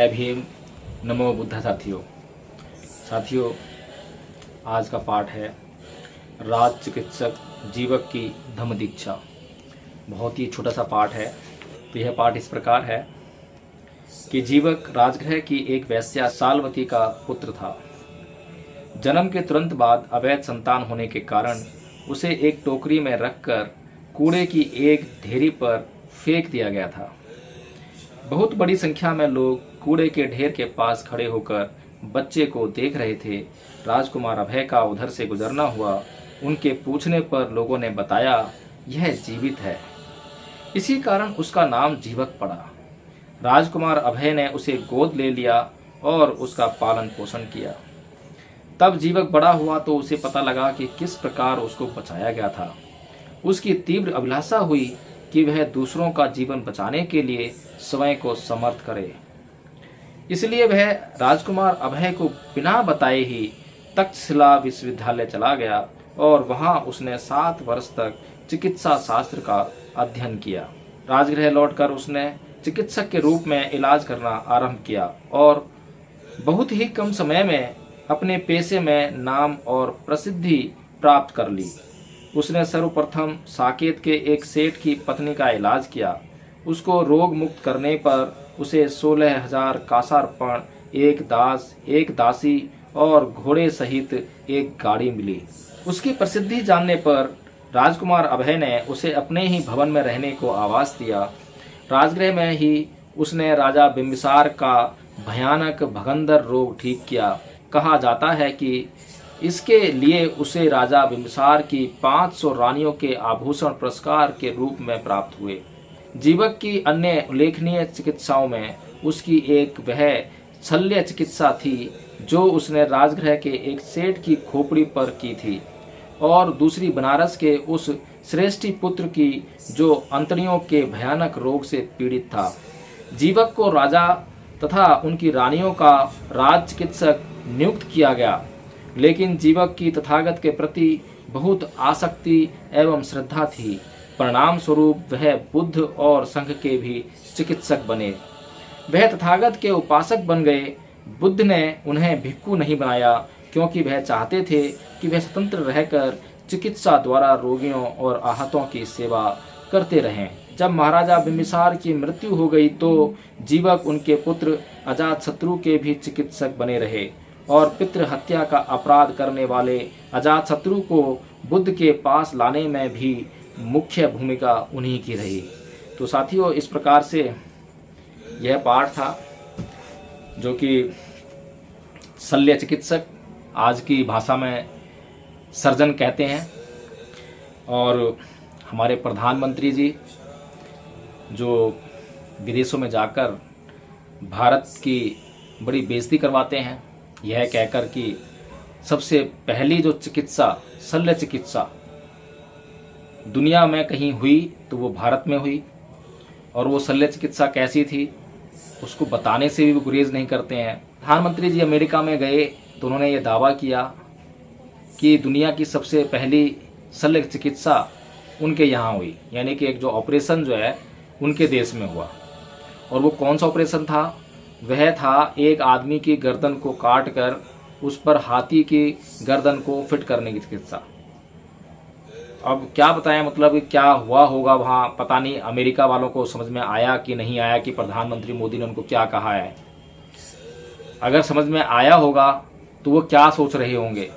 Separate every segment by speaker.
Speaker 1: जय भीम, नमो बुद्धा। साथियों, आज का पाठ है राज चिकित्सक जीवक की धम्म दीक्षा। बहुत ही छोटा सा पाठ है। तो यह पाठ इस प्रकार है कि जीवक राजगृह की एक वैश्या सालवती का पुत्र था। जन्म के तुरंत बाद अवैध संतान होने के कारण उसे एक टोकरी में रखकर कूड़े की एक ढेरी पर फेंक दिया गया था। बहुत बड़ी संख्या में लोग कूड़े के ढेर के पास खड़े होकर बच्चे को देख रहे थे। राजकुमार अभय का उधर से गुजरना हुआ। उनके पूछने पर लोगों ने बताया यह जीवित है, इसी कारण उसका नाम जीवक पड़ा। राजकुमार अभय ने उसे गोद ले लिया और उसका पालन पोषण किया। तब जीवक बड़ा हुआ तो उसे पता लगा कि किस प्रकार उसको बचाया गया था। उसकी तीव्र अभिलाषा हुई कि वह दूसरों का जीवन बचाने के लिए स्वयं को समर्थ करे। इसलिए वह राजकुमार अभय को बिना बताए ही तक्षशिला विश्वविद्यालय चला गया और वहां उसने 7 वर्ष तक चिकित्सा शास्त्र का अध्ययन किया। राजगृह लौटकर उसने चिकित्सक के रूप में इलाज करना आरंभ किया और बहुत ही कम समय में अपने पेशे में नाम और प्रसिद्धि प्राप्त कर ली। उसने सर्वप्रथम साकेत के एक सेठ की पत्नी का इलाज किया। उसको रोग मुक्त करने पर उसे 16,000 कासार्पण, एक दास, एक दासी और घोड़े सहित एक गाड़ी मिली। उसकी प्रसिद्धि जानने पर राजकुमार अभय ने उसे अपने ही भवन में रहने को आवास दिया। राजगृह में ही उसने राजा बिंबिसार का भयानक भगंदर रोग ठीक किया। कहा जाता है कि इसके लिए उसे राजा बिंबिसार की 500 रानियों के आभूषण पुरस्कार के रूप में प्राप्त हुए। जीवक की अन्य उल्लेखनीय चिकित्साओं में उसकी एक वह शल्य चिकित्सा थी जो उसने राजगृह के एक सेठ की खोपड़ी पर की थी और दूसरी बनारस के उस श्रेष्ठी पुत्र की जो अंतड़ियों के भयानक रोग से पीड़ित था। जीवक को राजा तथा उनकी रानियों का राज चिकित्सक नियुक्त किया गया, लेकिन जीवक की तथागत के प्रति बहुत आसक्ति एवं श्रद्धा थी। परिणाम स्वरूप वह बुद्ध और संघ के भी चिकित्सक बने। वह तथागत के उपासक बन गए। बुद्ध ने उन्हें भिक्खु नहीं बनाया क्योंकि वह चाहते थे कि वह स्वतंत्र रहकर चिकित्सा द्वारा रोगियों और आहतों की सेवा करते रहें। जब महाराजा बिंबिसार की मृत्यु हो गई तो जीवक उनके पुत्र अजातशत्रु के भी चिकित्सक बने रहे और पितृ हत्या का अपराध करने वाले अजातशत्रु को बुद्ध के पास लाने में भी मुख्य भूमिका उन्हीं की रही। तो साथियों, इस प्रकार से यह पाठ था जो कि शल्य चिकित्सक आज की भाषा में सर्जन कहते हैं। और हमारे प्रधानमंत्री जी जो विदेशों में जाकर भारत की बड़ी बेइज्जती करवाते हैं, यह कहकर कि सबसे पहली जो चिकित्सा शल्य चिकित्सा दुनिया में कहीं हुई तो वो भारत में हुई। और वो शल्य चिकित्सा कैसी थी उसको बताने से भी वो गुरेज नहीं करते हैं। प्रधानमंत्री जी अमेरिका में गए तो उन्होंने ये दावा किया कि दुनिया की सबसे पहली शल्य चिकित्सा उनके यहाँ हुई, यानी कि एक जो ऑपरेशन जो है उनके देश में हुआ। और वो कौन सा ऑपरेशन था? वह था एक आदमी की गर्दन को काट कर उस पर हाथी की गर्दन को फिट करने की चिकित्सा। अब क्या बताएं, मतलब क्या हुआ होगा वहाँ, पता नहीं अमेरिका वालों को समझ में आया कि नहीं आया कि प्रधानमंत्री मोदी ने उनको क्या कहा है। अगर समझ में आया होगा तो वो क्या सोच रहे होंगे,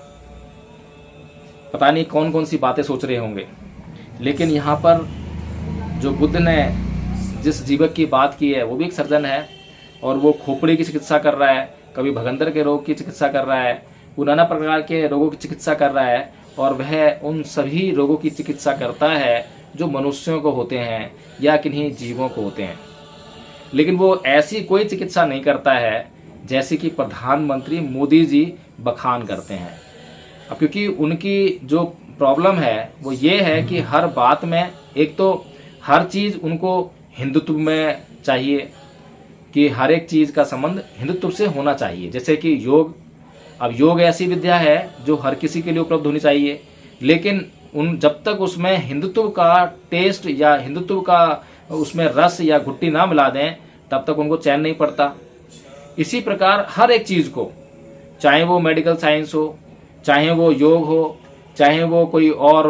Speaker 1: पता नहीं कौन कौन सी बातें सोच रहे होंगे। लेकिन यहाँ पर जो बुद्ध ने जिस जीवक की बात की है वो भी एक सर्जन है और वो खोपड़ी की चिकित्सा कर रहा है, कभी भगंदर के रोग की चिकित्सा कर रहा है, वो नाना प्रकार के रोगों की चिकित्सा कर रहा है। और वह उन सभी रोगों की चिकित्सा करता है जो मनुष्यों को होते हैं या किन्हीं जीवों को होते हैं। लेकिन वो ऐसी कोई चिकित्सा नहीं करता है जैसे कि प्रधानमंत्री मोदी जी बखान करते हैं। अब क्योंकि उनकी जो प्रॉब्लम है वो ये है कि हर बात में एक तो हर चीज़ उनको हिंदुत्व में चाहिए कि हर एक चीज़ का संबंध हिंदुत्व से होना चाहिए। जैसे कि योग, अब योग ऐसी विद्या है जो हर किसी के लिए उपलब्ध होनी चाहिए, लेकिन उन जब तक उसमें हिंदुत्व का टेस्ट या हिंदुत्व का उसमें रस या घुट्टी ना मिला दें तब तक उनको चैन नहीं पड़ता। इसी प्रकार हर एक चीज को, चाहे वो मेडिकल साइंस हो, चाहे वो योग हो, चाहे वो कोई और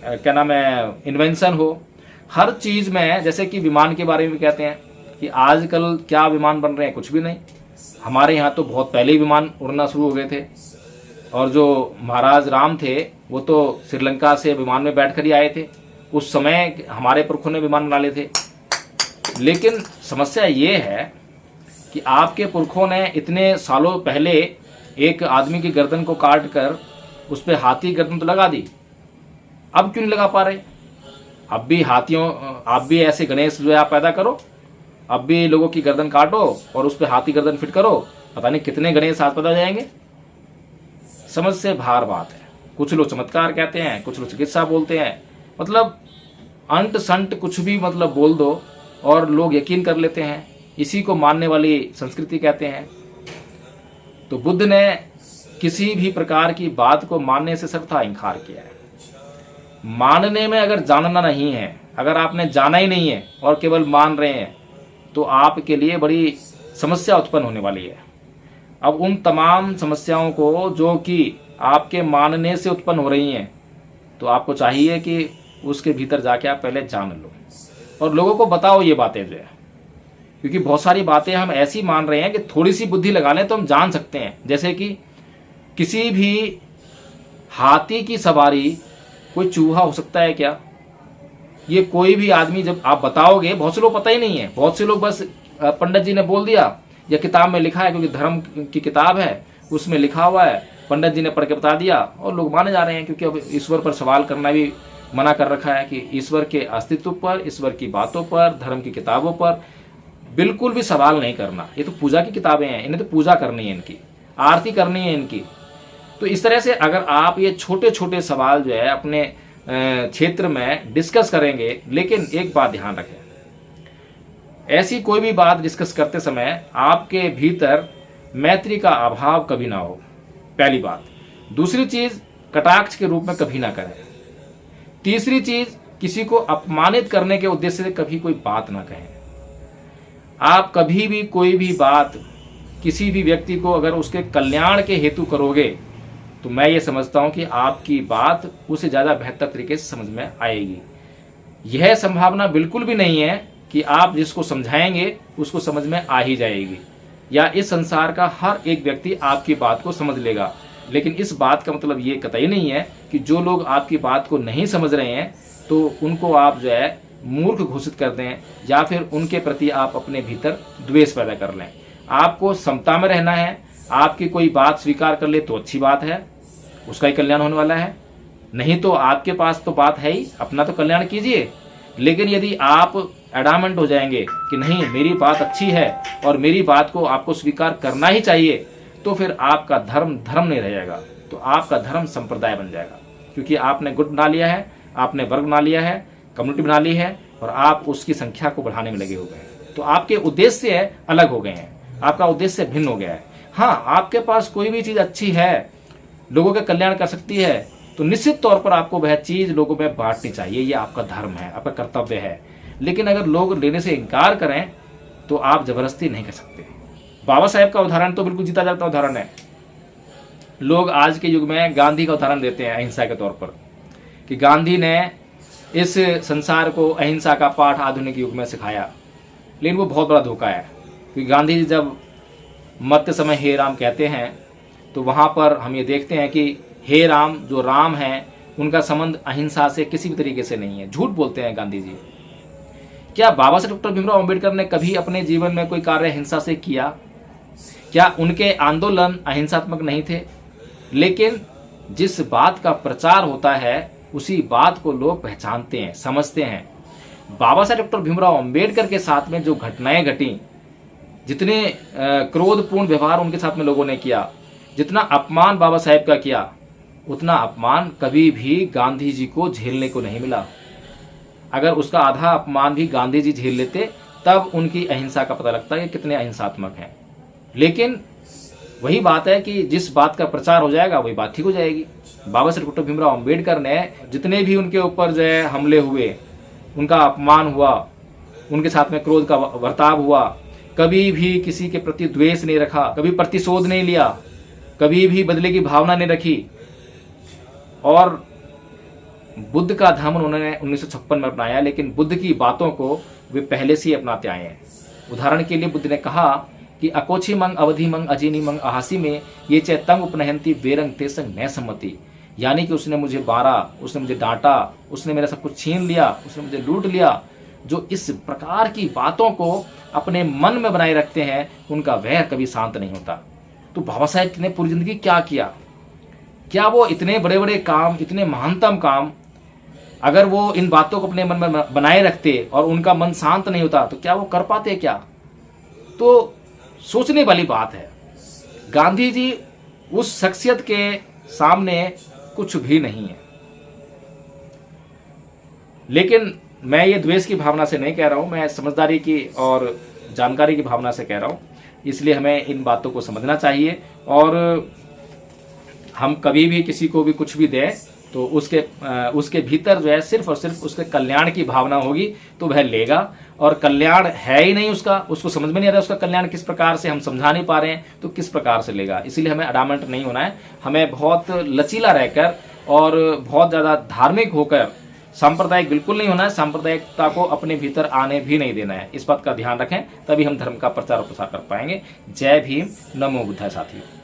Speaker 1: क्या नाम है इन्वेंशन हो, हर चीज में, जैसे कि विमान के बारे में भी कहते हैं कि आजकल क्या विमान बन रहे हैं, कुछ भी नहीं। हमारे यहाँ तो बहुत पहले ही विमान उड़ना शुरू हो गए थे, और जो महाराज राम थे वो तो श्रीलंका से विमान में बैठकर ही आए थे। उस समय हमारे पुरखों ने विमान बना लिए थे। लेकिन समस्या ये है कि आपके पुरखों ने इतने सालों पहले एक आदमी की गर्दन को काट कर उस पर हाथी गर्दन तो लगा दी, अब क्यों नहीं लगा पा रहे? अब भी हाथियों, आप भी ऐसे गणेश जो है आप पैदा करो, अब भी लोगों की गर्दन काटो और उस पर हाथी गर्दन फिट करो, पता नहीं कितने गणेश हाथ पैदा हो जाएंगे। समझ से बाहर बात है। कुछ लोग चमत्कार कहते हैं, कुछ लोग चिकित्सा बोलते हैं, मतलब अंट संट कुछ भी मतलब बोल दो और लोग यकीन कर लेते हैं। इसी को मानने वाली संस्कृति कहते हैं। तो बुद्ध ने किसी भी प्रकार की बात को मानने से सर्वथा इंकार किया है। मानने में अगर जानना नहीं है, अगर आपने जाना ही नहीं है और केवल मान रहे हैं, तो आपके लिए बड़ी समस्या उत्पन्न होने वाली है। अब उन तमाम समस्याओं को जो कि आपके मानने से उत्पन्न हो रही हैं, तो आपको चाहिए कि उसके भीतर जाके आप पहले जान लो और लोगों को बताओ ये बातें जो है। क्योंकि बहुत सारी बातें हम ऐसी मान रहे हैं कि थोड़ी सी बुद्धि लगा लें तो हम जान सकते हैं। जैसे कि किसी भी हाथी की सवारी कोई चूहा हो सकता है क्या? ये कोई भी आदमी जब आप बताओगे, बहुत से लोग पता ही नहीं है, बहुत से लोग बस पंडित जी ने बोल दिया या किताब में लिखा है, क्योंकि धर्म की किताब है उसमें लिखा हुआ है, पंडित जी ने पढ़ के बता दिया और लोग माने जा रहे हैं। क्योंकि अब ईश्वर पर सवाल करना भी मना कर रखा है कि ईश्वर के अस्तित्व पर, ईश्वर की बातों पर, धर्म की किताबों पर बिल्कुल भी सवाल नहीं करना। ये तो पूजा की किताबें हैं, इन्हें तो पूजा करनी है, इनकी आरती करनी है इनकी। तो इस तरह से अगर आप ये छोटे छोटे सवाल जो है अपने क्षेत्र में डिस्कस करेंगे, लेकिन एक बात ध्यान रखें, ऐसी कोई भी बात डिस्कस करते समय आपके भीतर मैत्री का अभाव कभी ना हो, पहली बात। दूसरी चीज, कटाक्ष के रूप में कभी ना करें। तीसरी चीज, किसी को अपमानित करने के उद्देश्य से कभी कोई बात ना कहें। आप कभी भी कोई भी बात किसी भी व्यक्ति को अगर उसके कल्याण के हेतु करोगे, तो मैं ये समझता हूं कि आपकी बात उसे ज्यादा बेहतर तरीके से समझ में आएगी। यह संभावना बिल्कुल भी नहीं है कि आप जिसको समझाएंगे उसको समझ में आ ही जाएगी, या इस संसार का हर एक व्यक्ति आपकी बात को समझ लेगा। लेकिन इस बात का मतलब ये कतई नहीं है कि जो लोग आपकी बात को नहीं समझ रहे हैं तो उनको आप जो है मूर्ख घोषित कर दें, या फिर उनके प्रति आप अपने भीतर द्वेष पैदा कर लें। आपको समता में रहना है। आपकी कोई बात स्वीकार कर ले तो अच्छी बात है, उसका ही कल्याण होने वाला है। नहीं तो आपके पास तो बात है ही, अपना तो कल्याण कीजिए। लेकिन यदि आप एडामेंट हो जाएंगे कि नहीं मेरी बात अच्छी है और मेरी बात को आपको स्वीकार करना ही चाहिए, तो फिर आपका धर्म धर्म नहीं रहेगा, तो आपका धर्म संप्रदाय बन जाएगा। क्योंकि आपने गुट बना लिया है, आपने वर्ग बना लिया है, कम्युनिटी बना ली है, और आप उसकी संख्या को बढ़ाने में लगे हो गए। तो आपके उद्देश्य अलग हो गए हैं, आपका उद्देश्य भिन्न हो गया है। हाँ, आपके पास कोई भी चीज अच्छी है, लोगों का कल्याण कर सकती है, तो निश्चित तौर पर आपको वह चीज लोगों में बांटनी चाहिए। ये आपका धर्म है, आपका कर्तव्य है। लेकिन अगर लोग लेने से इनकार करें तो आप जबरदस्ती नहीं कर सकते। बाबा साहेब का उदाहरण तो बिल्कुल जीता जाता उदाहरण है। लोग आज के युग में गांधी का उदाहरण देते हैं अहिंसा के तौर पर, कि गांधी ने इस संसार को अहिंसा का पाठ आधुनिक युग में सिखाया। लेकिन वो बहुत बड़ा धोखा है, क्योंकि गांधी जी जब मरते समय हे राम कहते हैं तो वहाँ पर हम ये देखते हैं कि हे राम, जो राम है उनका संबंध अहिंसा से किसी भी तरीके से नहीं है। झूठ बोलते हैं गांधी जी। क्या बाबा साहेब डॉक्टर भीमराव अंबेडकर ने कभी अपने जीवन में कोई कार्य हिंसा से किया? क्या उनके आंदोलन अहिंसात्मक नहीं थे? लेकिन जिस बात का प्रचार होता है उसी बात को लोग पहचानते हैं, समझते हैं। बाबा साहेब डॉक्टर भीमराव अंबेडकर के साथ में जो घटनाएं घटी, जितने क्रोधपूर्ण व्यवहार उनके साथ में लोगों ने किया, जितना अपमान बाबा साहेब का किया, उतना अपमान कभी भी गांधी जी को झेलने को नहीं मिला। अगर उसका आधा अपमान भी गांधी जी झेल लेते तब उनकी अहिंसा का पता लगता है कि कितने अहिंसात्मक हैं। लेकिन वही बात है कि जिस बात का प्रचार हो जाएगा वही बात ठीक हो जाएगी। बाबा साहेब डॉक्टर भीमराव अंबेडकर ने जितने भी उनके ऊपर जो है हमले हुए, उनका अपमान हुआ, उनके साथ में क्रोध का बर्ताव हुआ, कभी भी किसी के प्रति द्वेष नहीं रखा, कभी प्रतिशोध नहीं लिया, कभी भी बदले की भावना नहीं रखी। और बुद्ध का धर्म उन्होंने 1956 में अपनाया, लेकिन बुद्ध की बातों को वे पहले से ही अपनाते आए हैं। उदाहरण के लिए बुद्ध ने कहा कि अकोछी मंग अवधि मंग अजीनी मंग अहासी में ये चैतंग उपनहंती वेरंग तेसंग न सम्मति, यानी कि उसने मुझे मारा, उसने मुझे डांटा, उसने मेरा सब कुछ छीन लिया, उसने मुझे लूट लिया। जो इस प्रकार की बातों को अपने मन में बनाए रखते हैं उनका वैर कभी शांत नहीं होता। तो बाबा साहेब ने पूरी जिंदगी क्या किया? क्या वो इतने बड़े बड़े काम, इतने महानतम काम, अगर वो इन बातों को अपने मन में बनाए रखते और उनका मन शांत नहीं होता तो क्या वो कर पाते क्या? तो सोचने वाली बात है। गांधी जी उस शख्सियत के सामने कुछ भी नहीं है। लेकिन मैं ये द्वेष की भावना से नहीं कह रहा हूं, मैं समझदारी की और जानकारी की भावना से कह रहा हूं। इसलिए हमें इन बातों को समझना चाहिए, और हम कभी भी किसी को भी कुछ भी दें तो उसके भीतर जो है सिर्फ और सिर्फ उसके कल्याण की भावना होगी तो वह लेगा। और कल्याण है ही नहीं उसका, उसको समझ में नहीं आ रहा उसका कल्याण किस प्रकार से, हम समझा नहीं पा रहे हैं तो किस प्रकार से लेगा। इसीलिए हमें अडामेंट नहीं होना है, हमें बहुत लचीला रहकर और बहुत ज्यादा धार्मिक होकर सांप्रदायिक बिल्कुल नहीं होना है, सांप्रदायिकता को अपने भीतर आने भी नहीं देना है। इस बात का ध्यान रखें, तभी हम धर्म का प्रचार और प्रसार कर पाएंगे। जय भीम, नमो बुद्धाय साथियों।